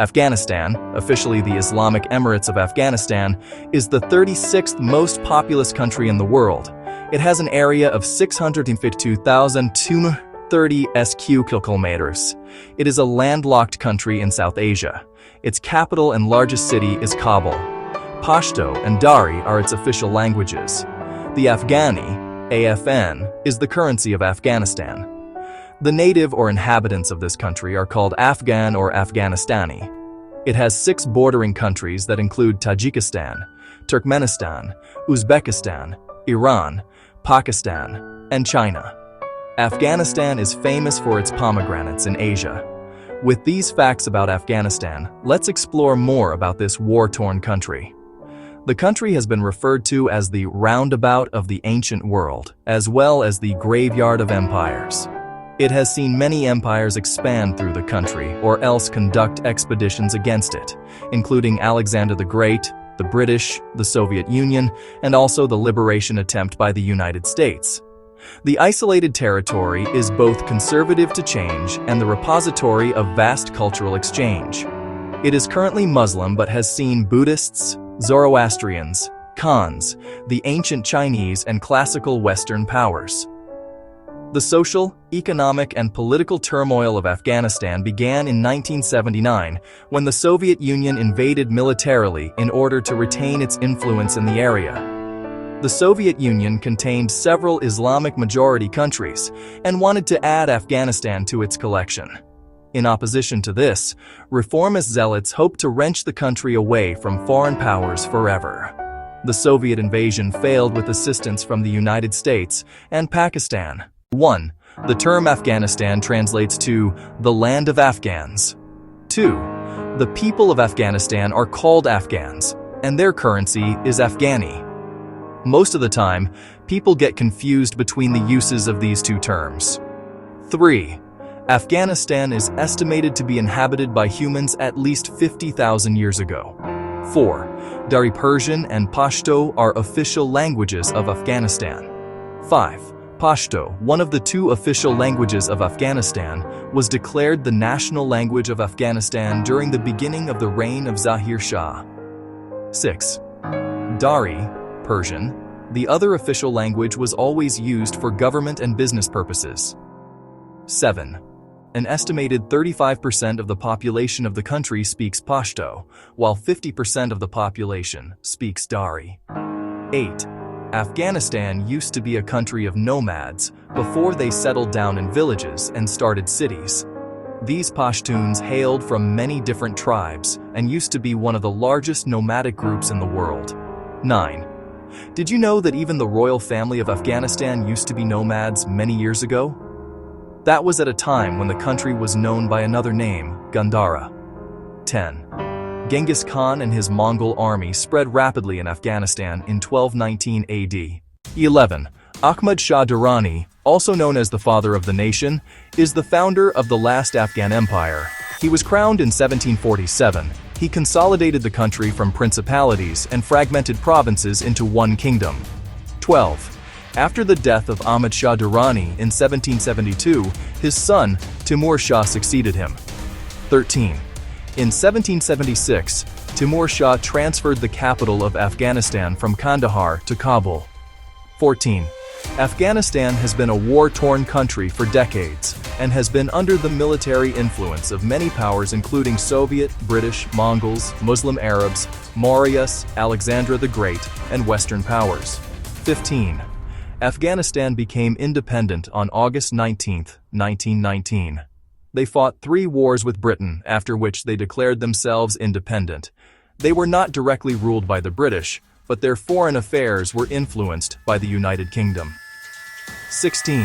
Afghanistan, officially the Islamic Emirates of Afghanistan, is the 36th most populous country in the world. It has an area of 652,230 km². It is a landlocked country in South Asia. Its capital and largest city is Kabul. Pashto and Dari are its official languages. The Afghani, AFN, is the currency of Afghanistan. The native or inhabitants of this country are called Afghan or Afghanistani. It has 6 bordering countries that include Tajikistan, Turkmenistan, Uzbekistan, Iran, Pakistan, and China. Afghanistan is famous for its pomegranates in Asia. With these facts about Afghanistan, let's explore more about this war-torn country. The country has been referred to as the roundabout of the ancient world, as well as the graveyard of empires. It has seen many empires expand through the country or else conduct expeditions against it, including Alexander the Great, the British, the Soviet Union, and also the liberation attempt by the United States. The isolated territory is both conservative to change and the repository of vast cultural exchange. It is currently Muslim but has seen Buddhists, Zoroastrians, Khans, the ancient Chinese and classical Western powers. The social, economic, and political turmoil of Afghanistan began in 1979 when the Soviet Union invaded militarily in order to retain its influence in the area. The Soviet Union contained several Islamic majority countries and wanted to add Afghanistan to its collection. In opposition to this, reformist zealots hoped to wrench the country away from foreign powers forever. The Soviet invasion failed with assistance from the United States and Pakistan. 1. The term Afghanistan translates to the land of Afghans. 2. The people of Afghanistan are called Afghans, and their currency is Afghani. Most of the time, people get confused between the uses of these two terms. 3. Afghanistan is estimated to be inhabited by humans at least 50,000 years ago. 4. Dari Persian and Pashto are official languages of Afghanistan. 5. Pashto, one of the 2 official languages of Afghanistan, was declared the national language of Afghanistan during the beginning of the reign of Zahir Shah. 6. Dari, Persian, the other official language, was always used for government and business purposes. 7. An estimated 35% of the population of the country speaks Pashto, while 50% of the population speaks Dari. 8. Afghanistan used to be a country of nomads before they settled down in villages and started cities. These Pashtuns hailed from many different tribes and used to be one of the largest nomadic groups in the world. 9. Did you know that even the royal family of Afghanistan used to be nomads many years ago? That was at a time when the country was known by another name, Gandhara. 10. Genghis Khan and his Mongol army spread rapidly in Afghanistan in 1219 AD. 11. Ahmad Shah Durrani, also known as the Father of the Nation, is the founder of the last Afghan Empire. He was crowned in 1747. He consolidated the country from principalities and fragmented provinces into one kingdom. 12. After the death of Ahmad Shah Durrani in 1772, his son, Timur Shah, succeeded him. 13. In 1776, Timur Shah transferred the capital of Afghanistan from Kandahar to Kabul. 14. Afghanistan has been a war-torn country for decades and has been under the military influence of many powers including Soviet, British, Mongols, Muslim Arabs, Mauryas, Alexander the Great, and Western powers. 15. Afghanistan became independent on August 19, 1919. They fought 3 wars with Britain, after which they declared themselves independent. They were not directly ruled by the British, but their foreign affairs were influenced by the United Kingdom. 16.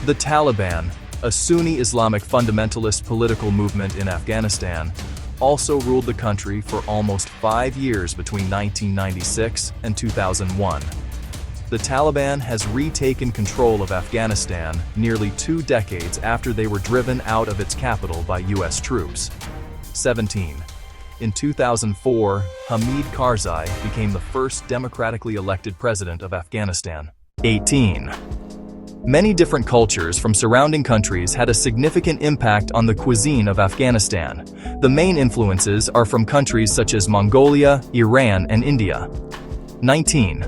The Taliban, a Sunni Islamic fundamentalist political movement in Afghanistan, also ruled the country for almost 5 years between 1996 and 2001. The Taliban has retaken control of Afghanistan nearly 2 decades after they were driven out of its capital by U.S. troops. 17. In 2004, Hamid Karzai became the first democratically elected president of Afghanistan. 18. Many different cultures from surrounding countries had a significant impact on the cuisine of Afghanistan. The main influences are from countries such as Mongolia, Iran, and India. 19.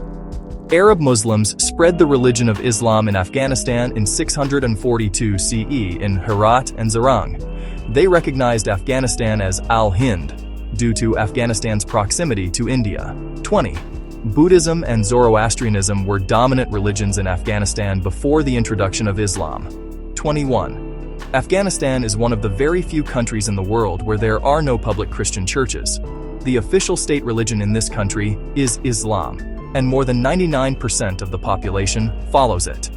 Arab Muslims spread the religion of Islam in Afghanistan in 642 CE in Herat and Zarang. They recognized Afghanistan as Al-Hind due to Afghanistan's proximity to India. 20. Buddhism and Zoroastrianism were dominant religions in Afghanistan before the introduction of Islam. 21. Afghanistan is one of the very few countries in the world where there are no public Christian churches. The official state religion in this country is Islam, and more than 99% of the population follows it.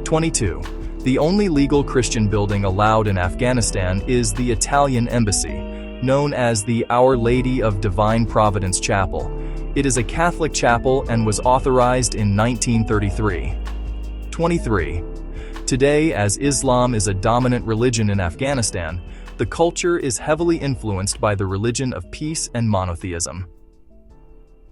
22. The only legal Christian building allowed in Afghanistan is the Italian embassy, known as the Our Lady of Divine Providence Chapel. It is a Catholic chapel and was authorized in 1933. 23. Today, as Islam is a dominant religion in Afghanistan, the culture is heavily influenced by the religion of peace and monotheism.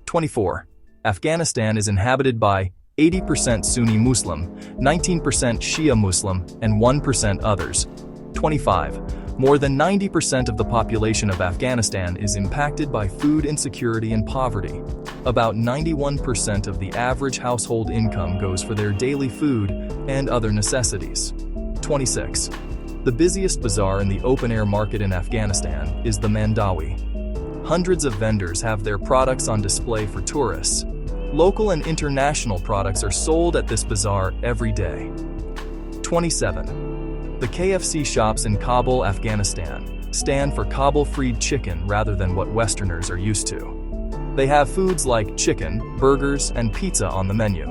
24. Afghanistan is inhabited by 80% Sunni Muslim, 19% Shia Muslim, and 1% others. 25. More than 90% of the population of Afghanistan is impacted by food insecurity and poverty. About 91% of the average household income goes for their daily food and other necessities. 26. The busiest bazaar in the open-air market in Afghanistan is the Mandawi. Hundreds of vendors have their products on display for tourists. Local and international products are sold at this bazaar every day. 27. The KFC shops in Kabul, Afghanistan, stand for Kabul-fried chicken rather than what Westerners are used to. They have foods like chicken, burgers, and pizza on the menu.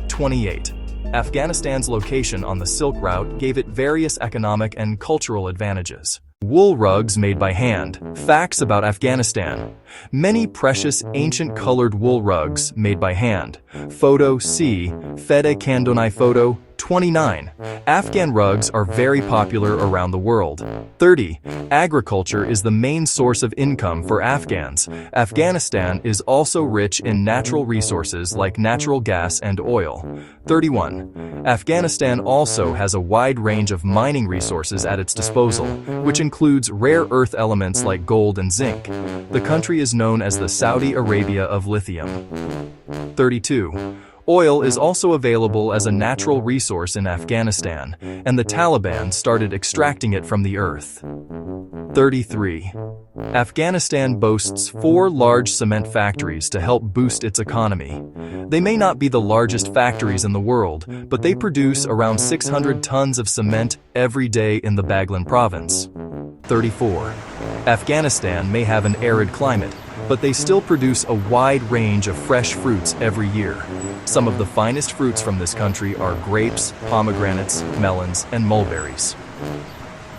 28. Afghanistan's location on the Silk Route gave it various economic and cultural advantages. Wool rugs made by hand. Facts about Afghanistan. Many precious ancient colored wool rugs made by hand. Photo C. Fede Kandonai Photo 29. Afghan rugs are very popular around the world. 30. Agriculture is the main source of income for Afghans. Afghanistan is also rich in natural resources like natural gas and oil. 31. Afghanistan also has a wide range of mining resources at its disposal, which includes rare earth elements like gold and zinc. The country is known as the Saudi Arabia of lithium. 32. Oil is also available as a natural resource in Afghanistan, and the Taliban started extracting it from the earth. 33. Afghanistan boasts 4 large cement factories to help boost its economy. They may not be the largest factories in the world, but they produce around 600 tons of cement every day in the Baghlan province. 34. Afghanistan may have an arid climate, but they still produce a wide range of fresh fruits every year. Some of the finest fruits from this country are grapes, pomegranates, melons, and mulberries.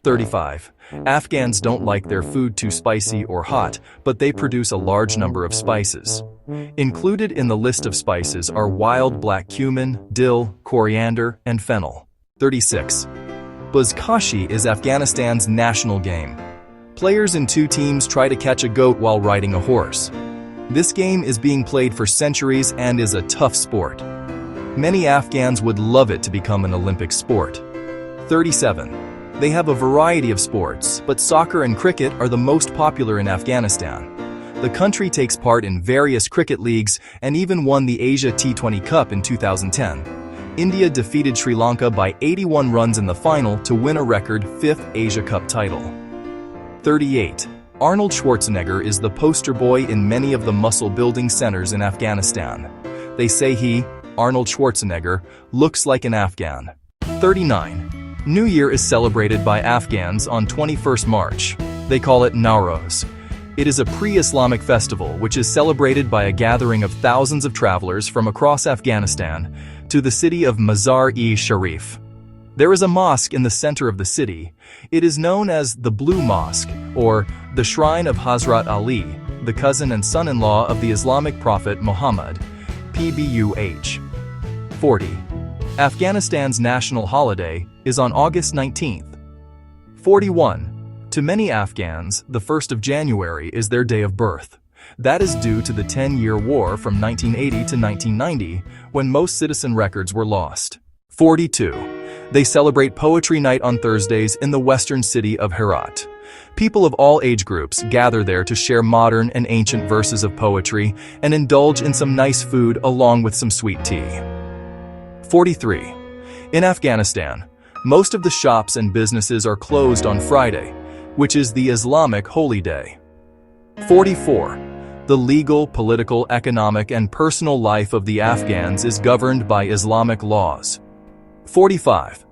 35. Afghans don't like their food too spicy or hot, but they produce a large number of spices. Included in the list of spices are wild black cumin, dill, coriander, and fennel. 36. Buzkashi is Afghanistan's national game. Players in 2 teams try to catch a goat while riding a horse. This game is being played for centuries and is a tough sport. Many Afghans would love it to become an Olympic sport. 37. They have a variety of sports, but soccer and cricket are the most popular in Afghanistan. The country takes part in various cricket leagues and even won the Asia T20 Cup in 2010. India defeated Sri Lanka by 81 runs in the final to win a record 5th Asia Cup title. 38. Arnold Schwarzenegger is the poster boy in many of the muscle-building centers in Afghanistan. They say he, Arnold Schwarzenegger, looks like an Afghan. 39. New Year is celebrated by Afghans on 21st March. They call it Nowruz. It is a pre-Islamic festival which is celebrated by a gathering of thousands of travelers from across Afghanistan to the city of Mazar-e-Sharif. There is a mosque in the center of the city. It is known as the Blue Mosque, or the Shrine of Hazrat Ali, the cousin and son-in-law of the Islamic prophet Muhammad, PBUH. 40. Afghanistan's national holiday is on August 19th. 41. To many Afghans, the 1st of January is their day of birth. That is due to the 10-year war from 1980 to 1990, when most citizen records were lost. 42. They celebrate Poetry Night on Thursdays in the western city of Herat. People of all age groups gather there to share modern and ancient verses of poetry and indulge in some nice food along with some sweet tea. 43. In Afghanistan, most of the shops and businesses are closed on Friday, which is the Islamic holy day. 44. The legal, political, economic, and personal life of the Afghans is governed by Islamic laws. 45.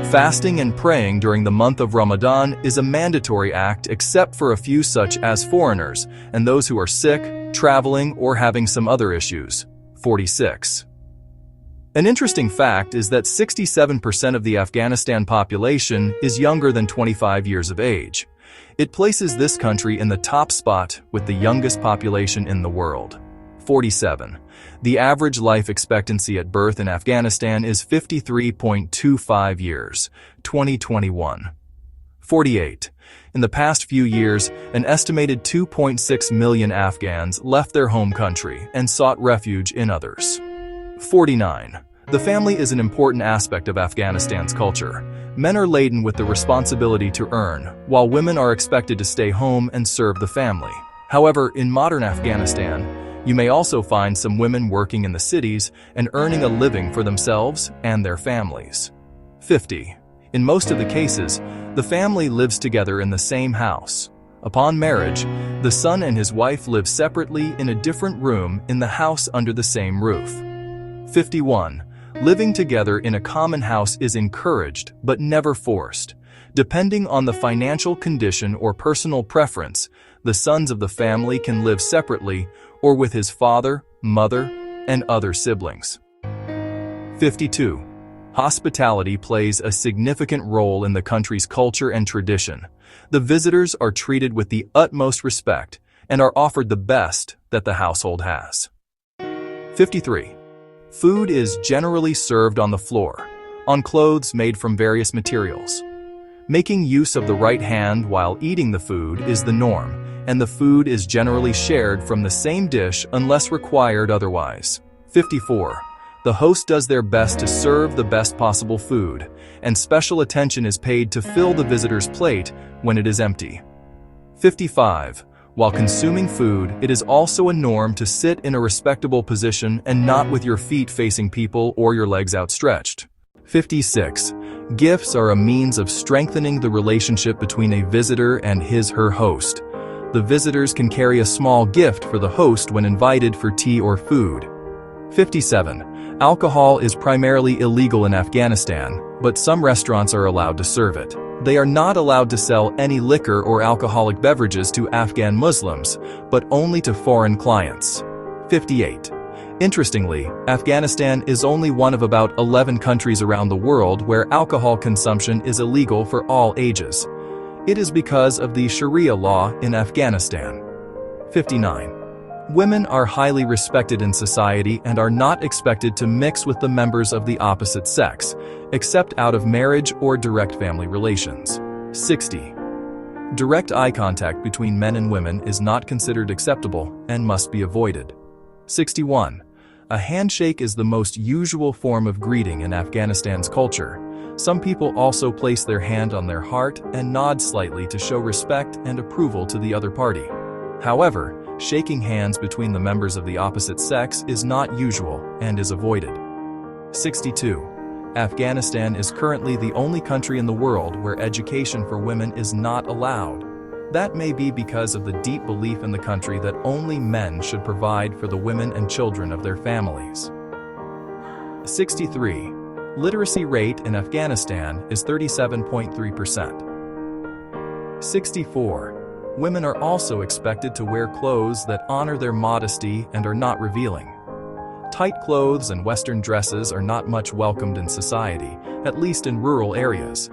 Fasting and praying during the month of Ramadan is a mandatory act except for a few such as foreigners and those who are sick, traveling, or having some other issues. 46. An interesting fact is that 67% of the Afghanistan population is younger than 25 years of age. It places this country in the top spot with the youngest population in the world. 47. The average life expectancy at birth in Afghanistan is 53.25 years, 2021. 48. In the past few years, an estimated 2.6 million Afghans left their home country and sought refuge in others. 49. The family is an important aspect of Afghanistan's culture. Men are laden with the responsibility to earn, while women are expected to stay home and serve the family. However, in modern Afghanistan, you may also find some women working in the cities and earning a living for themselves and their families. 50. In most of the cases, the family lives together in the same house. Upon marriage, the son and his wife live separately in a different room in the house under the same roof. 51. Living together in a common house is encouraged but never forced. Depending on the financial condition or personal preference, the sons of the family can live separately or with his father, mother, and other siblings. 52. Hospitality plays a significant role in the country's culture and tradition. The visitors are treated with the utmost respect and are offered the best that the household has. 53. Food is generally served on the floor, on clothes made from various materials. Making use of the right hand while eating the food is the norm, and the food is generally shared from the same dish unless required otherwise. 54. The host does their best to serve the best possible food, and special attention is paid to fill the visitor's plate when it is empty. 55. While consuming food, it is also a norm to sit in a respectable position and not with your feet facing people or your legs outstretched. 56. Gifts are a means of strengthening the relationship between a visitor and his/her host. The visitors can carry a small gift for the host when invited for tea or food. 57. Alcohol is primarily illegal in Afghanistan, but some restaurants are allowed to serve it. They are not allowed to sell any liquor or alcoholic beverages to Afghan Muslims, but only to foreign clients. 58. Interestingly, Afghanistan is only one of about 11 countries around the world where alcohol consumption is illegal for all ages. It is because of the Sharia law in Afghanistan. 59. Women are highly respected in society and are not expected to mix with the members of the opposite sex, except out of marriage or direct family relations. 60. Direct eye contact between men and women is not considered acceptable and must be avoided. 61. A handshake is the most usual form of greeting in Afghanistan's culture. Some people also place their hand on their heart and nod slightly to show respect and approval to the other party. However, shaking hands between the members of the opposite sex is not usual and is avoided. 62. Afghanistan is currently the only country in the world where education for women is not allowed. That may be because of the deep belief in the country that only men should provide for the women and children of their families. 63. Literacy rate in Afghanistan is 37.3%. 64. Women are also expected to wear clothes that honor their modesty and are not revealing. Tight clothes and Western dresses are not much welcomed in society, at least in rural areas.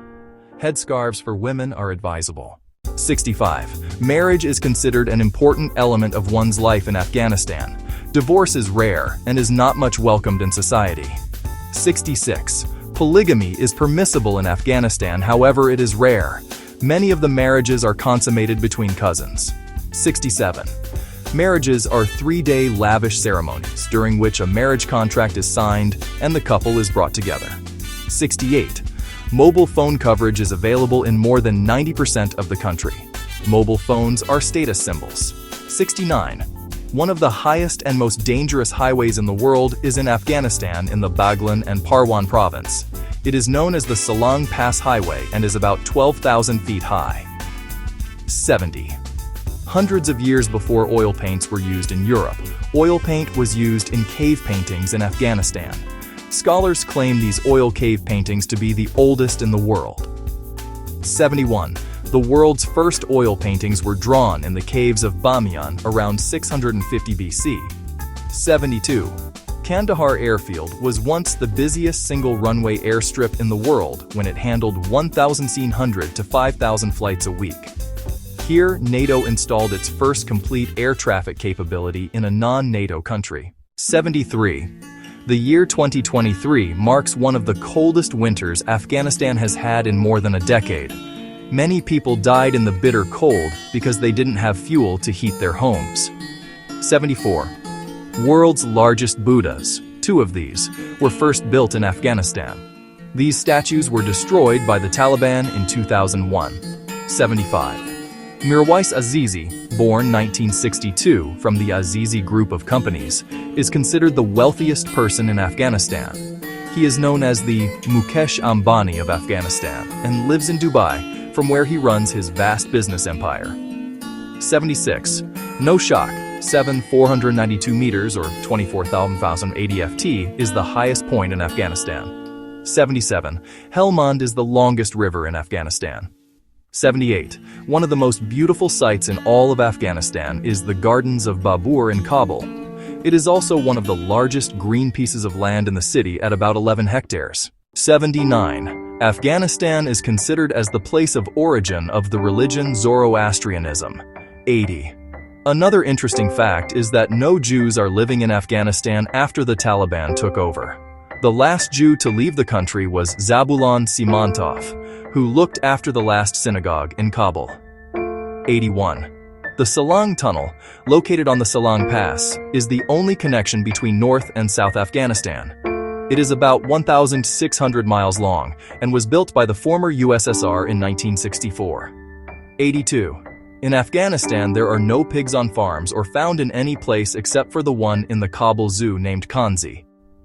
Headscarves for women are advisable. 65. Marriage is considered an important element of one's life in Afghanistan. Divorce is rare and is not much welcomed in society. 66. Polygamy is permissible in Afghanistan, however it is rare. Many of the marriages are consummated between cousins. 67. Marriages are 3-day lavish ceremonies during which a marriage contract is signed and the couple is brought together. 68. Mobile phone coverage is available in more than 90% of the country. Mobile phones are status symbols. 69. One of the highest and most dangerous highways in the world is in Afghanistan in the Baghlan and Parwan province. It is known as the Salang Pass Highway and is about 12,000 feet high. 70. Hundreds of years before oil paints were used in Europe, oil paint was used in cave paintings in Afghanistan. Scholars claim these oil cave paintings to be the oldest in the world. 71. The world's first oil paintings were drawn in the caves of Bamiyan around 650 BC. 72. Kandahar Airfield was once the busiest single-runway airstrip in the world when it handled 1,700 to 5,000 flights a week. Here, NATO installed its first complete air traffic capability in a non-NATO country. 73. The year 2023 marks one of the coldest winters Afghanistan has had in more than a decade. Many people died in the bitter cold because they didn't have fuel to heat their homes. 74. World's largest Buddhas, 2 of these, were first built in Afghanistan. These statues were destroyed by the Taliban in 2001. 75. Mirwais Azizi, born 1962 from the Azizi Group of companies, is considered the wealthiest person in Afghanistan. He is known as the Mukesh Ambani of Afghanistan and lives in Dubai, from where he runs his vast business empire. 76. Noshak, 7,492 meters or 24,080 ft, is the highest point in Afghanistan. 77. Helmand is the longest river in Afghanistan. 78. One of the most beautiful sights in all of Afghanistan is the Gardens of Babur in Kabul. It is also one of the largest green pieces of land in the city at about 11 hectares. 79. Afghanistan is considered as the place of origin of the religion Zoroastrianism. 80. Another interesting fact is that no Jews are living in Afghanistan after the Taliban took over. The last Jew to leave the country was Zabulon Simantov, who looked after the last synagogue in Kabul. 81. The Salang Tunnel, located on the Salang Pass, is the only connection between North and South Afghanistan. It is about 1,600 miles long and was built by the former USSR in 1964. 82. In Afghanistan, there are no pigs on farms or found in any place except for the one in the Kabul Zoo named Kanzi.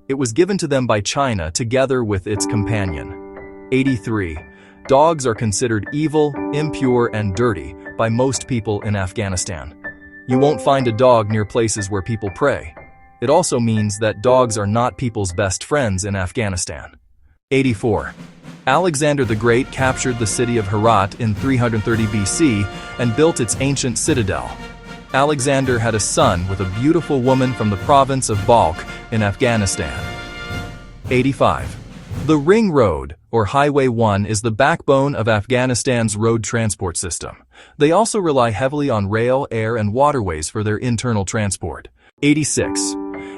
It was given to them by China together with its companion. 83. Dogs are considered evil, impure, and dirty by most people in Afghanistan. You won't find a dog near places where people pray. It also means that dogs are not people's best friends in Afghanistan. 84. Alexander the Great captured the city of Herat in 330 BC and built its ancient citadel. Alexander had a son with a beautiful woman from the province of Balkh in Afghanistan. 85. The Ring Road, or Highway 1, is the backbone of Afghanistan's road transport system. They also rely heavily on rail, air, and waterways for their internal transport. 86.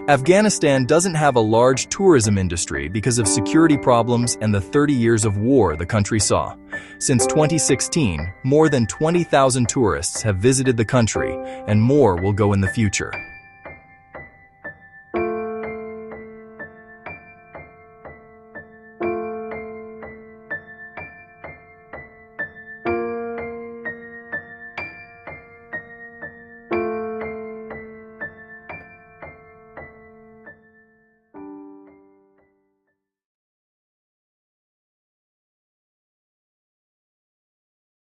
Afghanistan doesn't have a large tourism industry because of security problems and the 30 years of war the country saw. Since 2016, more than 20,000 tourists have visited the country, and more will go in the future.